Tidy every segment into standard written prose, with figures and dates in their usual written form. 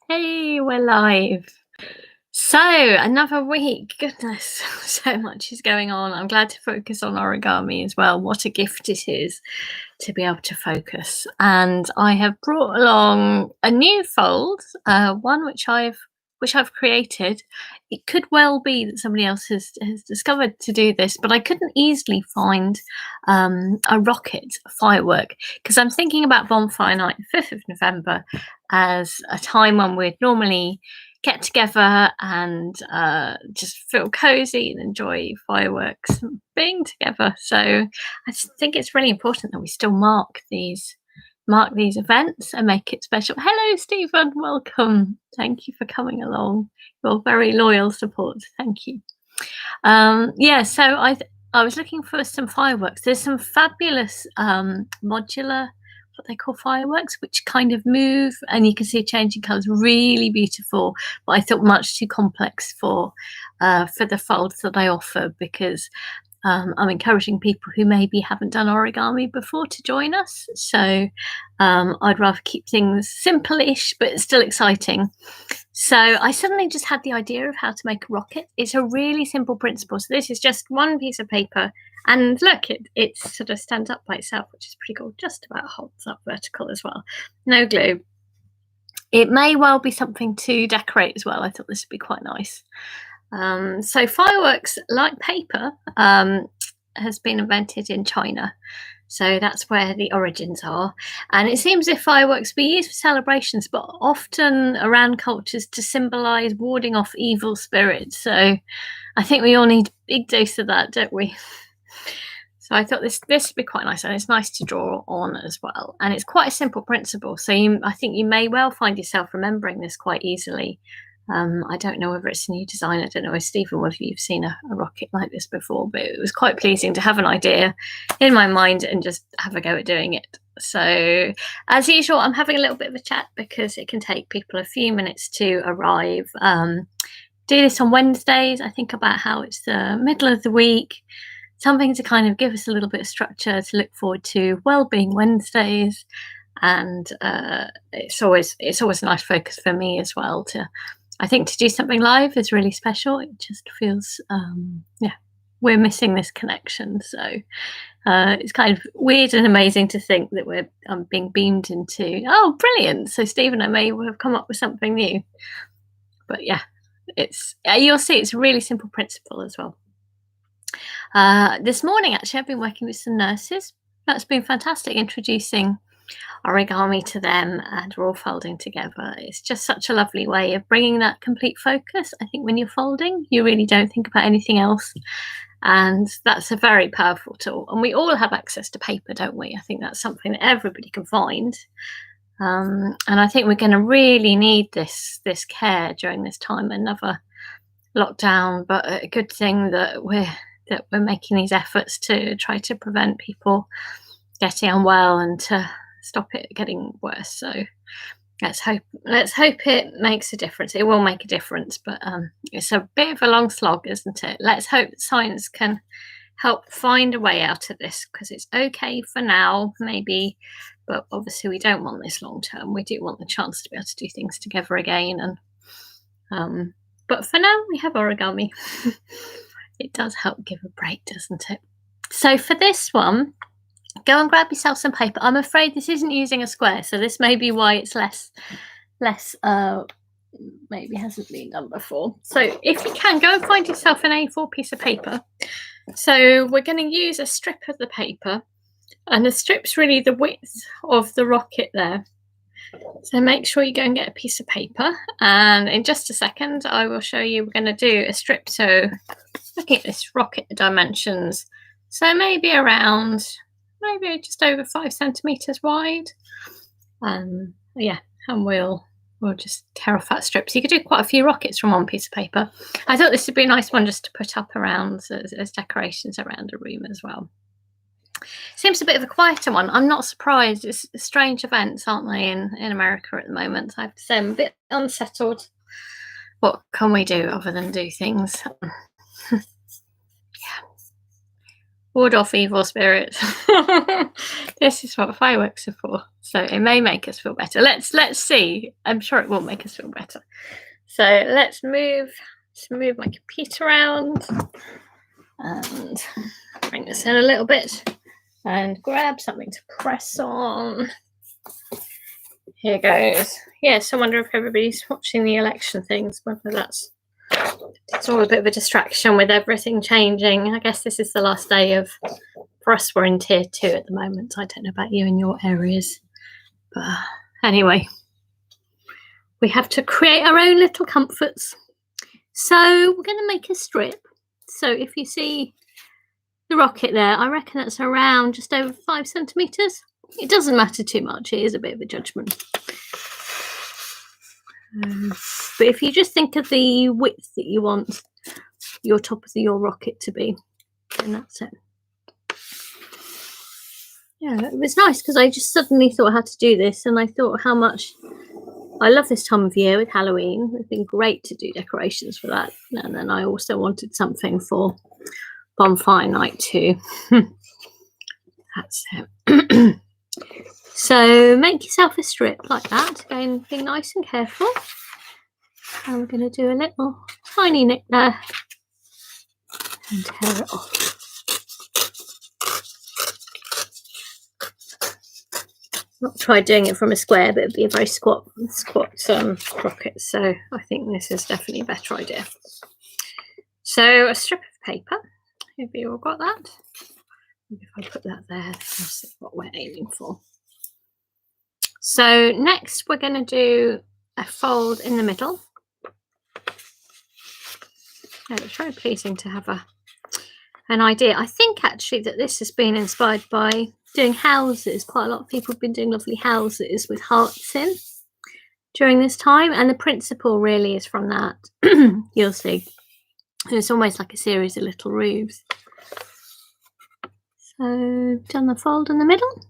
Hey, we're live. So, another week. Goodness, so much is going on. I'm glad to focus on origami as well. What a gift it is to be able to focus. And I have brought along a new fold, one which I've created. It could well be that somebody else has discovered to do this, but I couldn't easily find a rocket firework because I'm thinking about Bonfire Night, 5th of November, as a time when we'd normally get together and just feel cozy and enjoy fireworks and being together. So I think it's really important that we still mark these events and make it special. Hello, Stephen. Welcome. Thank you for coming along. Your very loyal support. Thank you. Yeah. So I was looking for some fireworks. There's some fabulous modular, what they call fireworks, which kind of move and you can see changing colours. Really beautiful, but I thought much too complex for the folds that I offer because I'm encouraging people who maybe haven't done origami before to join us. So I'd rather keep things simple-ish but still exciting. So I suddenly just had the idea of how to make a rocket. It's a really simple principle. So this is just one piece of paper, and look, it sort of stands up by itself, which is pretty cool. Just about holds up vertical as well. No glue. It may well be something to decorate as well. I thought this would be quite nice. So fireworks, like paper, has been invented in China. So that's where the origins are. And it seems if fireworks be used for celebrations, but often around cultures to symbolize warding off evil spirits. So I think we all need a big dose of that, don't we? So I thought this would be quite nice, and it's nice to draw on as well. And it's quite a simple principle. So I think you may well find yourself remembering this quite easily. I don't know whether it's a new design. I don't know if Stephen, whether you've seen a rocket like this before, but it was quite pleasing to have an idea in my mind and just have a go at doing it. So as usual, I'm having a little bit of a chat because it can take people a few minutes to arrive. Do this on Wednesdays. I think about how it's the middle of the week, something to kind of give us a little bit of structure to look forward to. Wellbeing Wednesdays, and it's always a nice focus for me as well. I think to do something live is really special. It just feels, we're missing this connection. So it's kind of weird and amazing to think that we're being beamed into. Oh, brilliant! So Stephen, I may have come up with something new. But yeah, you'll see it's a really simple principle as well. This morning, actually, I've been working with some nurses. That's been fantastic, introducing origami to them, and we're all folding together. It's just such a lovely way of bringing that complete focus. I think when you're folding, you really don't think about anything else. And that's a very powerful tool. And we all have access to paper, don't we? I think that's something that everybody can find. And I think we're going to really need this care during this time, another lockdown, but a good thing that we're making these efforts to try to prevent people getting unwell and to stop it getting worse. So let's hope it makes a difference. It will make a difference, but it's a bit of a long slog, isn't it? Let's hope that science can help find a way out of this, because it's okay for now, maybe, but obviously we don't want this long term. We do want the chance to be able to do things together again. And but for now, we have origami. It does help give a break, doesn't it? So for this one, go and grab yourself some paper. I'm afraid this isn't using a square, so this may be why it's less maybe hasn't been done before. So if you can, go and find yourself an A4 piece of paper. So we're going to use a strip of the paper, and the strip's really the width of the rocket there. So make sure you go and get a piece of paper, and in just a second I will show you. We're going to do a strip. So looking at this rocket dimensions, so maybe just over 5 centimeters wide. And we'll just tear off that strip. So you could do quite a few rockets from one piece of paper. I thought this would be a nice one just to put up around as decorations around a room as well. Seems a bit of a quieter one. I'm not surprised. It's strange events, aren't they, in America at the moment? I have to say I'm a bit unsettled. What can we do other than do things? Ward off evil spirits. This is what fireworks are for. So it may make us feel better. Let's see. I'm sure it will make us feel better. So let's move my computer around and bring this in a little bit and grab something to press on. Here goes. Yes, I wonder if everybody's watching the election things, whether it's all a bit of a distraction with everything changing. I guess this is the last day of, for us, we're in tier 2 at the moment. I don't know about you in your areas. But anyway, we have to create our own little comforts. So we're going to make a strip. So if you see the rocket there, I reckon that's around just over 5 centimetres. It doesn't matter too much. It is a bit of a judgment. But if you just think of the width that you want your top of your rocket to be, then that's it. Yeah, it was nice because I just suddenly thought how to do this, and I thought how much I love this time of year with Halloween. It's been great to do decorations for that, and then I also wanted something for bonfire night too. That's it. So make yourself a strip like that. Again, be nice and careful. And we're going to do a little tiny nick there and tear it off. Not tried doing it from a square, but it'd be a very squat rocket. So I think this is definitely a better idea. So a strip of paper. Have you all got that? Maybe if I put that there, we'll see what we're aiming for. So next we're going to do a fold in the middle. It's very pleasing to have an idea. I think actually that this has been inspired by doing houses. Quite a lot of people have been doing lovely houses with hearts in during this time, and the principle really is from that. You'll see. It's almost like a series of little roofs. So done the fold in the middle.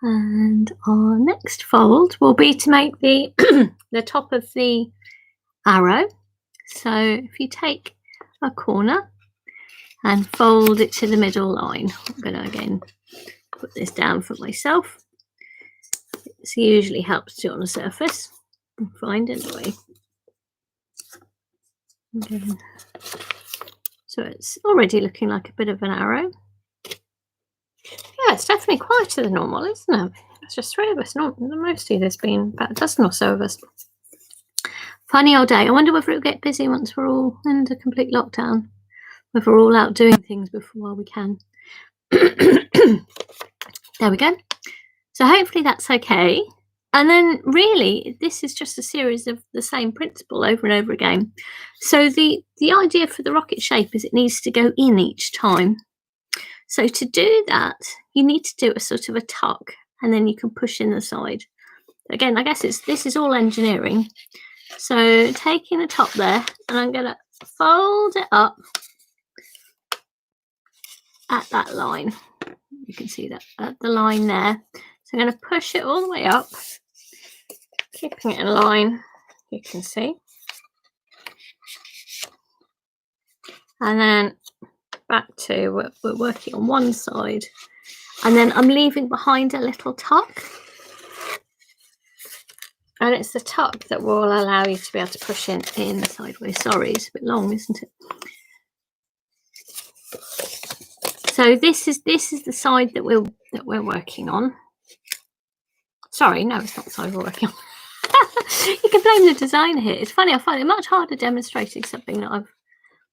And our next fold will be to make the the top of the arrow. So if you take a corner and fold it to the middle line, I'm going to again put this down for myself. This usually helps to on a surface and find anyway. Okay. So it's already looking like a bit of an arrow. Yeah, it's definitely quieter than normal, isn't it? It's just 3 of us. Mostly there's been about a dozen or so of us. Funny old day. I wonder whether it'll get busy once we're all in the complete lockdown. Whether we're all out doing things while we can. There we go. So hopefully that's okay. And then really, this is just a series of the same principle over and over again. So the idea for the rocket shape is it needs to go in each time. So to do that, you need to do a sort of a tuck, and then you can push in the side. Again, I guess this is all engineering. So taking the top there, and I'm going to fold it up at that line. You can see that at the line there. So I'm going to push it all the way up, keeping it in line, you can see. And then back to we're working on one side, and then I'm leaving behind a little tuck, and it's the tuck that will allow you to be able to push in sideways. Sorry, it's a bit long, isn't it? So this is the side that we're working on. Sorry, no, it's not the side we're working on. You can blame the designer here. It's funny, I find it much harder demonstrating something that I've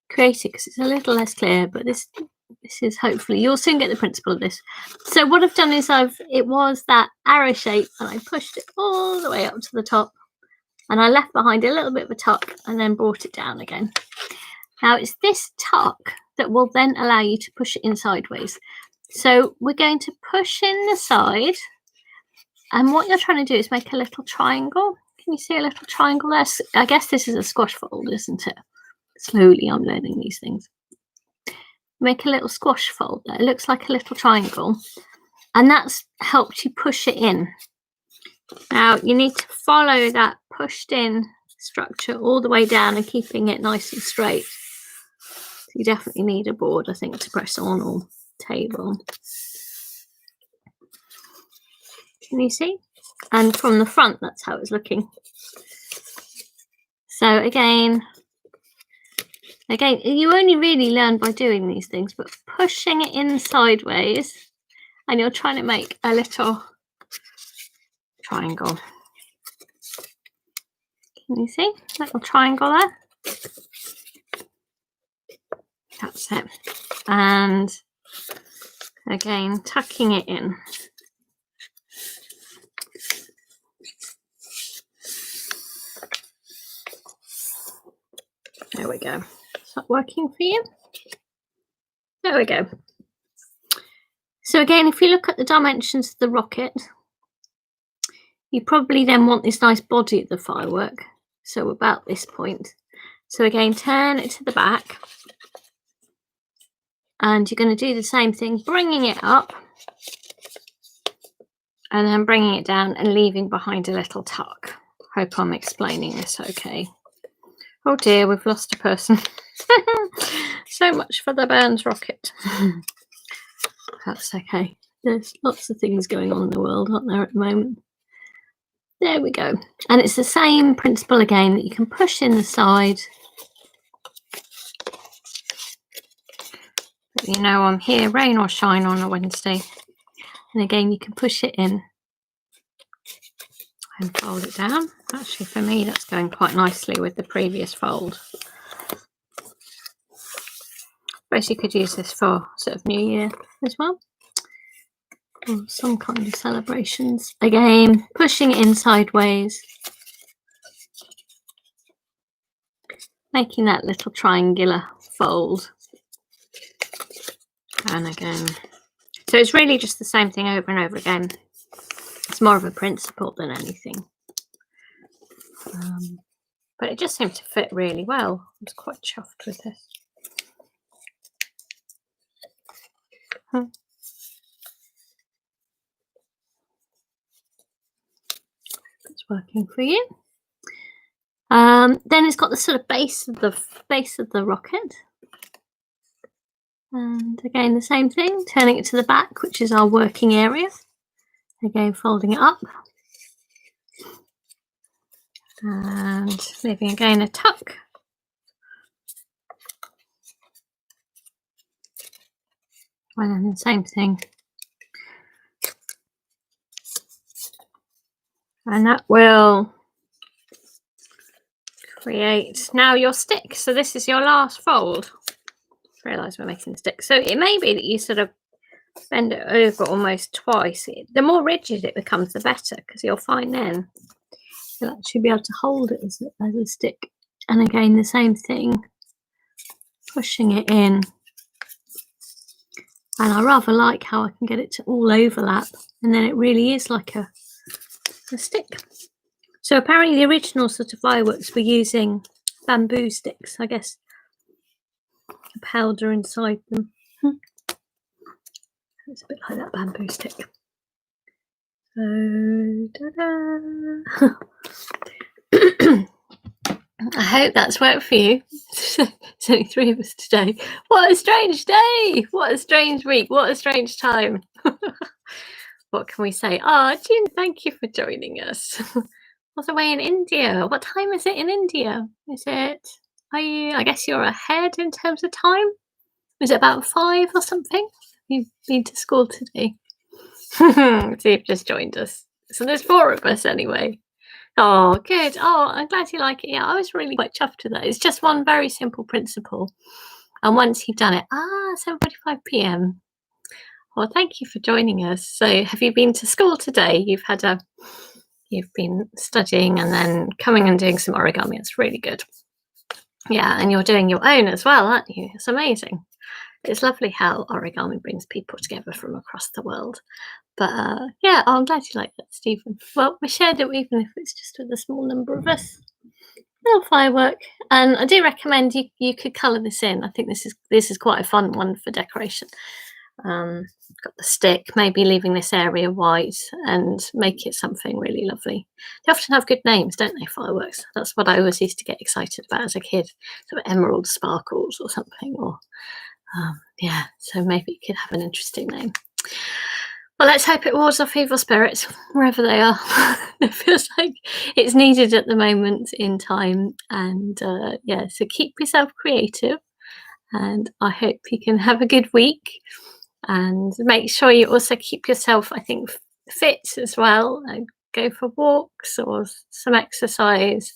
created because it's a little less clear, but this is hopefully you'll soon get the principle of this. So what I've done is it was that arrow shape, and I pushed it all the way up to the top, and I left behind a little bit of a tuck and then brought it down again. Now it's this tuck that will then allow you to push it in sideways. So we're going to push in the side, and what you're trying to do is make a little triangle. Can you see a little triangle there? I guess this is a squash fold, isn't it? Slowly I'm learning these things. Make a little squash fold there. It looks like a little triangle, and that's helped you push it in. Now you need to follow that pushed in structure all the way down and keeping it nice and straight. you definitely need a board, I think, to press on or table. Can you see? And from the front, that's how it's looking. So again, you only really learn by doing these things, but pushing it in sideways, and you're trying to make a little triangle. Can you see? Little triangle there. That's it. And again, tucking it in. There we go. Is that working for you? There we go. So again, if you look at the dimensions of the rocket, you probably then want this nice body of the firework. So about this point. So again, turn it to the back. And you're going to do the same thing, bringing it up. And then bringing it down and leaving behind a little tuck. Hope I'm explaining this okay. Oh dear, we've lost a person. So much for the Burns rocket. That's okay. There's lots of things going on in the world, aren't there, at the moment? There we go. And it's the same principle again, that you can push in the side. But you know I'm here, rain or shine on a Wednesday. And again, you can push it in and fold it down. Actually, for me, that's going quite nicely with the previous fold. I suppose you could use this for sort of New Year as well, or some kind of celebrations. Again, pushing it in sideways, making that little triangular fold. And again, so it's really just the same thing over and over again. It's more of a principle than anything. But it just seemed to fit really well. I was quite chuffed with this. It's working for you. Then it's got the sort of base of the rocket. And again, the same thing, turning it to the back, which is our working area. Again, folding it up. And leaving again a tuck. And then the same thing. And that will create now your stick. So this is your last fold. Realise we're making the stick. So it may be that you sort of bend it over almost twice. The more rigid it becomes, the better, because you'll find then you'll actually be able to hold it as a stick. And again, the same thing, pushing it in. And I rather like how I can get it to all overlap, and then it really is like a stick. So apparently the original sort of fireworks were using bamboo sticks, I guess, a powder inside them. It's a bit like that bamboo stick. So, ta-da! I hope that's worked for you. There's only 3 of us today. What a strange day! What a strange week! What a strange time! What can we say? Oh, June, thank you for joining us. What's away in India? What time is it in India? Is it? Are you? I guess you're ahead in terms of time. Is it about 5 or something? You've been to school today. So you've just joined us. So there's 4 of us anyway. Oh, good. Oh, I'm glad you like it. Yeah, I was really quite chuffed with that. It's just one very simple principle. And once you've done it, 7:45 p.m. Well, thank you for joining us. So have you been to school today? You've been studying and then coming and doing some origami. It's really good. Yeah, and you're doing your own as well, aren't you? It's amazing. It's lovely how origami brings people together from across the world. But yeah, I'm glad you like that, Stephen. Well, we shared it even if it's just with a small number of us. Little firework. And I do recommend you could colour this in. I think this is quite a fun one for decoration. Got the stick, maybe leaving this area white and make it something really lovely. They often have good names, don't they, fireworks? That's what I always used to get excited about as a kid, sort of emerald sparkles or something, or yeah, so maybe it could have an interesting name. Well, let's hope it wards off evil spirits wherever they are. It feels like it's needed at the moment in time, and yeah, so keep yourself creative, and I hope you can have a good week, and make sure you also keep yourself, I think, fit as well, and go for walks or some exercise.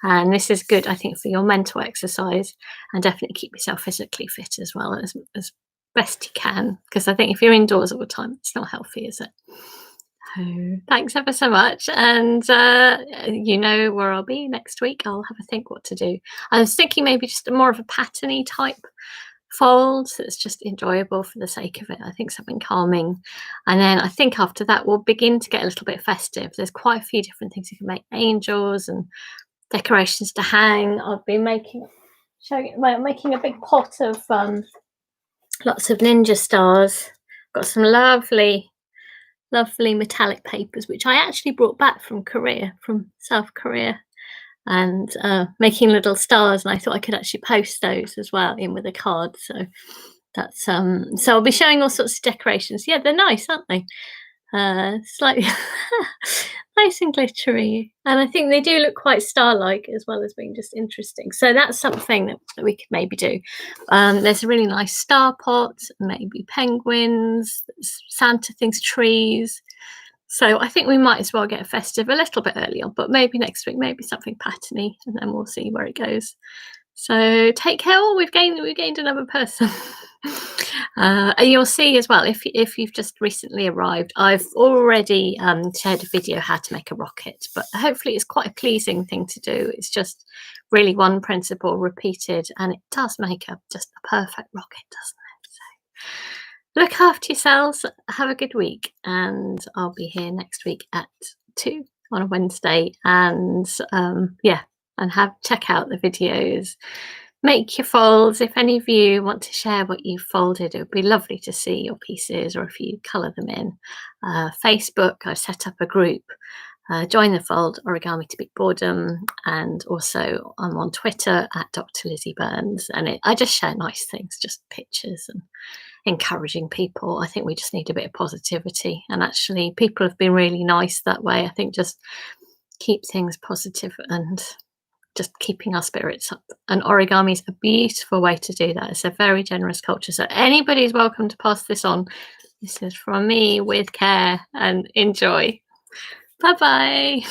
And this is good, I think, for your mental exercise, and definitely keep yourself physically fit as well, as best you can, because I think if you're indoors all the time, it's not healthy, is it? So thanks ever so much, and you know where I'll be next week. I'll have a think what to do. I was thinking maybe just more of a patterny type fold that's just enjoyable for the sake of it. I think something calming, and then I think after that we'll begin to get a little bit festive. There's quite a few different things you can make: angels and decorations to hang. I've been making a big pot of lots of ninja stars. Got some lovely metallic papers, which I actually brought back from South Korea, and making little stars. And I thought I could actually post those as well in with a card. So that's so I'll be showing all sorts of decorations. Yeah, they're nice, aren't they? Slightly nice and glittery, and I think they do look quite star-like as well as being just interesting. So that's something that we could maybe do. There's a really nice star pot, maybe penguins, Santa things, trees. So I think we might as well get festive a little bit earlier, but maybe next week, maybe something patterny, and then we'll see where it goes. So take care. Oh, we've gained another person. And you'll see as well, if you've just recently arrived, I've already shared a video how to make a rocket, but hopefully it's quite a pleasing thing to do. It's just really one principle repeated, and it does make just a perfect rocket, doesn't it? So look after yourselves, have a good week, and I'll be here next week at 2 on a Wednesday, and yeah, and check out the videos. Make your folds. If any of you want to share what you've folded, it would be lovely to see your pieces, or if you colour them in. Facebook, I've set up a group. Join the Fold Origami to Beat Boredom, and also I'm on Twitter at Dr. Lizzie Burns, and I just share nice things, just pictures and encouraging people. I think we just need a bit of positivity, and actually people have been really nice that way. I think just keep things positive and just keeping our spirits up. And origami is a beautiful way to do that. It's a very generous culture. So anybody's welcome to pass this on. This is from me with care, and enjoy. Bye-bye.